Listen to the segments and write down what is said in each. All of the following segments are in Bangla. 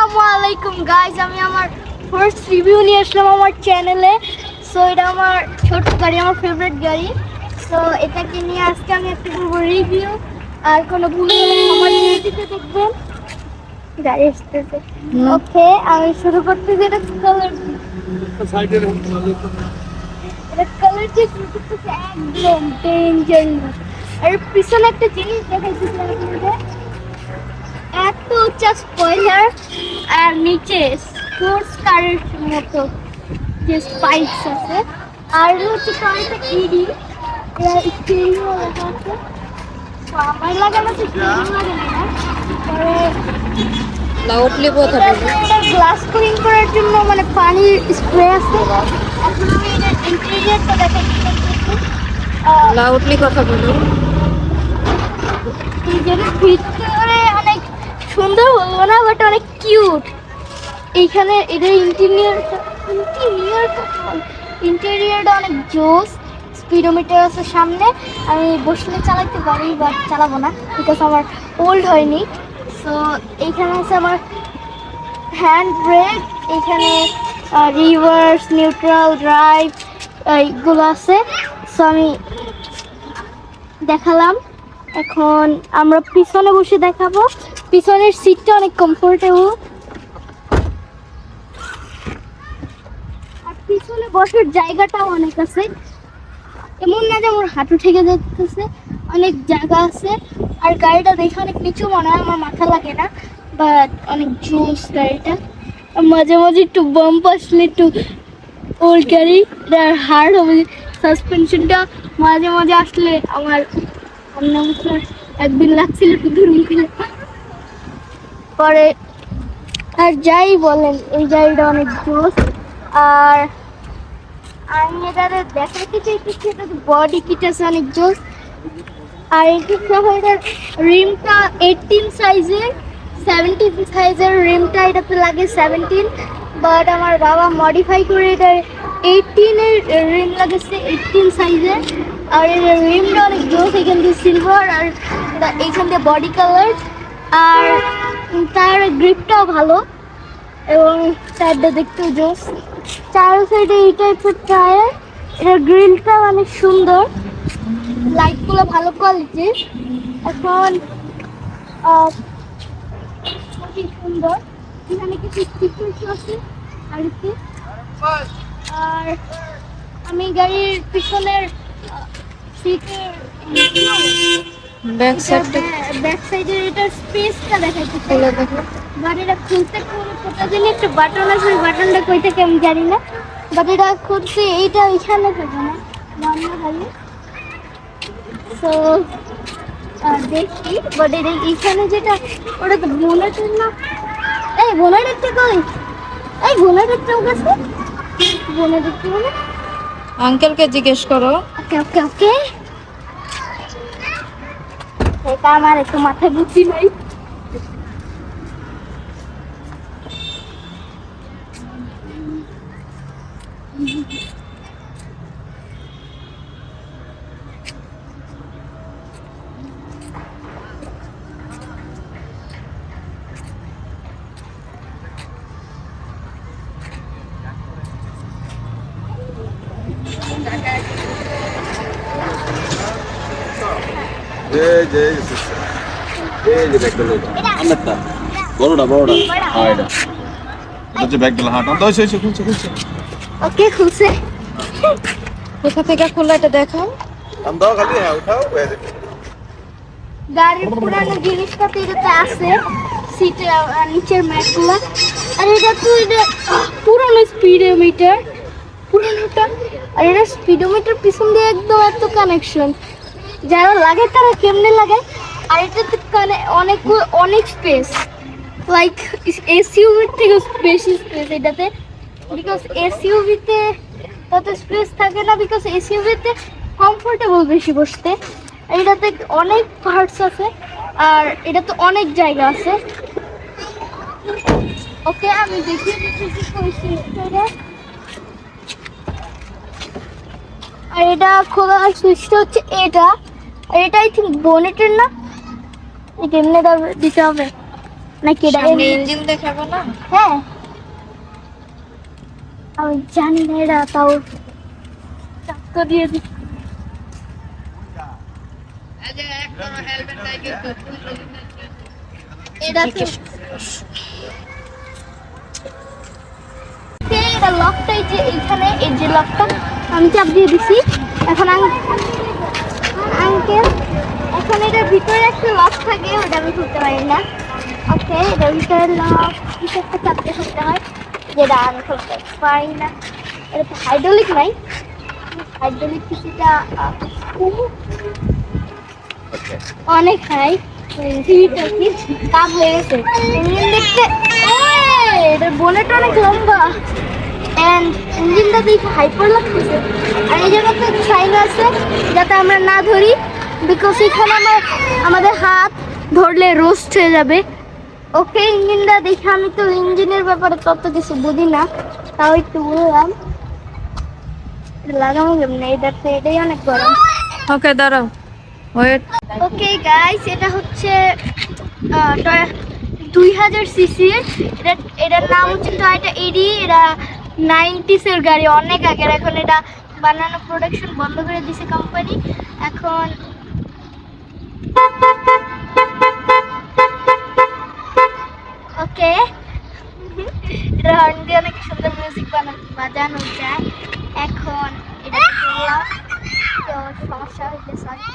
আসসালামু আলাইকুম গাইস, আমি আমার ফার্স্ট রিভিউ নিয়ে আসলাম আমার চ্যানেলে। সো এটা আমার ছোট গাড়ি, আমার ফেভারিট গাড়ি। সো এটাকে নিয়ে আজকে আমি একটা করবো রিভিউ। আর কোনো ভুল হলে আমার রিভিউতে দেখবেন। গাড়ি আসতেছে। ওকে, আমি শুরু করতেছি। এটা কালার যে শুরু করতেছে একদম ডেঞ্জারাস। আর পিছনে একটা জিনিস দেখাইতেছি আপনাদের, এত উঁচা স্পয়লার আর নিচে স্পোর্টস কারের মতো যে স্পাইকস আছে। আর হচ্ছে কারটা ইডি স্টিরিও লেখা আছে। তো আমার লাগানো তো স্টিরিও লাগানো না, পরে লাউডলি কথা বলো। এটা গ্লাস ক্লিন করার জন্য মানে পানির স্প্রে আছে। এখন আমি এটা ইন্টেরিয়রটা দেখাচ্ছি। লাউডলি কথা বলো। এই জন্য ভিতরে অনেক সুন্দর বলবো না, বাট অনেক কিউট। এইখানে এদের ইন্টেরিয়রটা অনেক জোস। স্পিডোমিটার আছে সামনে, আমি বসলে চালাতে পারি বাট চালাবো না বিকজ আমার ওল্ড হয়নি। সো এইখানে আছে আমার হ্যান্ড ব্রেক, এইখানে রিভার্স, নিউট্রাল, ড্রাইভ এইগুলো আছে। সো আমি দেখালাম। এখন আমরা পিছনে বসে দেখাবো। পিছনের সিটটা অনেক কমফোর্টেবল, আর পিছনে বসার জায়গাটাও অনেক আছে। এমন না যে আমার হাঁটু ঠেকে যাচ্ছে, অনেক জায়গা আছে। আর গাড়িটা দেখে অনেক নিচু মনে হয়, আমার মাথা লাগে না, বাট অনেক জোস গাড়িটা। মাঝে মাঝে একটু বাম্প আসলে একটু ওল্ড গাড়ি হার্ড হবে সাসপেনশনটা, মাঝে মাঝে আসলে আমার একদিন লাগছিল একটু ধরুন পরে। আর যাই বলেন, এই গাড়িটা অনেক জোস। আর আমি এটারে দেখাতে চাইতেছি, এটা বডি কিট আছে অনেক জোস। আর এটি সহ এটার রিমটা 18 সাইজের, 17 সাইজের রিমটা এটাতে লাগে 17, বাট আমার বাবা মডিফাই করে এটা 18-এর রিম লাগেছে, 18 সাইজের। আর এর রিমটা অনেক জোস, এখান দিয়ে সিলভার আর এইখান দিয়ে বডি কালার। আর তার গ্রিপটাও ভালো এবং টায়ারটা দেখতেও জোস। চার সাইডে এই টাইপের টায়ার। এটার গ্রিলটা অনেক সুন্দর, লাইটগুলো ভালো কোয়ালিটির। এখন খুবই সুন্দর, এখানে কিছু স্টিকার্স আছে গাড়িতে। আর আমি গাড়ির পিছনের সিটের ব্যাক সাইডটা ব্যাক সাইডের এটার স্পেসটা দেখাইতে খুলে দেখো। গাড়িটা খুলতে কোথাও জানি একটা বাটন আছে, ওই বাটনটা কই থেকে আমি জানি না, বাট এটা খুলতে এইটা এখানে থাকে না ভালো। সো দেখি, বাট এটা এইখানে যেটা ওটা তো বোনেটের না। এই বোনেটেরটা কই? এই বোনেটেরটাও গেছে, বোনেটেরটা মানে আঙ্কেলকে জিজ্ঞেস করো। ওকে ওকে ওকে। এটা আমার একটু মাথায় বুদ্ধি নাই। ওকে খুলছে। কোথা থেকে খুললো এটা দেখাও। গাড়ির পুরানো জিনিসপাতি এটাতে আছে, সিটে নিচের ম্যাটগুলো। আর এটা তো এটা পুরানো স্পিডোমিটার, পুরানোটা। আর এটা স্পিডোমিটার পিছন দিয়ে একদম এত কানেকশন, যারা লাগে তারা কেমনে লাগে। আর এটাতে অনেক অনেক স্পেস, লাইক এসইউভির থেকে বেশি স্পেস এটাতে, বিকজ এসইউভিতে তত স্পেস থাকে না, বিকজ এসইউভিতে কমফোর্টেবল বেশি বসতে। এটাতে অনেক পার্টস আছে আর এটাতে অনেক জায়গা আছে। ওকে, আমি দেখিয়ে দিচ্ছি কইছি এটা। আর এটা খোলার সুইচটা হচ্ছে এটা, আর এটা আই থিঙ্ক বোনেটের না, এটা এমনি দিতে হবে। নাকি এটা সামনে ইঞ্জিন দেখাবো না? হ্যাঁ আমি জানি না, এরা তাও চাক্কা দিয়ে দিচ্ছে। এটা এটা লকটা এই যে এইখানে, এই যে লকটা আমি চাপ দিয়ে দিছি। এখন আঙ্কেল এখন এটার ভিতরে একটা লক থাকে, ওটা আমি খুলতে পারি না। ওকে, এটার ভিতরে লক কিছু একটা চাপতে খুলতে হয়, যেটা আমি খুলতে পারি না। এটা তো হাইড্রোলিক নাই, হাইড্রোলিক কিছুটা অনেক হাই কাপ হয়ে গেছে। ইঞ্জিন দেখতে এটার বোনেট অনেক লম্বা অ্যান্ড ইঞ্জিনটা দেখে হাইপার লাগতেছে। আর এই জায়গাতে সাইন আছে যাতে আমরা না ধরি, বিকজ এখানে আমাদের হাত ধরলে রোস্ট হয়ে যাবে। ওকে, ইঞ্জিনটা দেখে আমি তো ইঞ্জিনের ব্যাপারে তত কিছু বুঝি না, তাও একটু বললাম। লাগানো কেমনে এটাতে, এটাই অনেক গরম। ওকে দাঁড়াও, ওয়েট। ওকে গাইস, এটা হচ্ছে 2000 সিসির। এটার নাম হচ্ছে টয়োটা এডি। এটা 90s এর গাড়ি, অনেক আগের। এখন এটা বানানো প্রোডাকশন বন্ধ করে দিয়েছে কোম্পানি। এখন ওকে, এটা হর্ন দিয়ে অনেক সুন্দর মিউজিক বাজানো যায়। এখন এটা করলাম, তো সমস্যা হইতে সরি।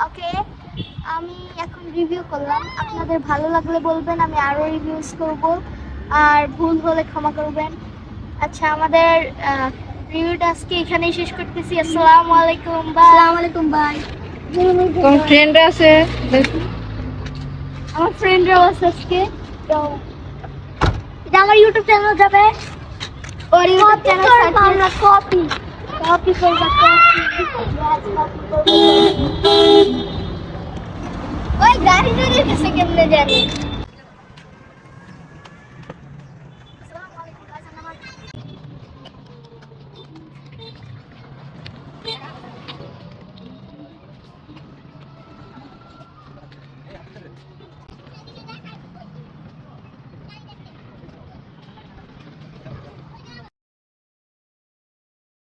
ওকে, আমি এখন রিভিউ করলাম, আপনাদের ভালো লাগলে বলবেন, আমি আরও রিভিউজ করব, আর ভুল হলে ক্ষমা করবেন। আচ্ছা, আমাদের রিভিউটা আজকে এখানেই শেষ করতেছি। আসসালামু আলাইকুম, বাই। আসসালামু আলাইকুম, বাই। কোন ফ্রেন্ড আছে? আমার ফ্রেন্ডরাও আছে আজকে, তো এটা আমার ইউটিউব চ্যানেল যাবে, ওর ইউটিউব চ্যানেল আমরা কপি করব, ওই গাড়ি যদি কেমনে জানি।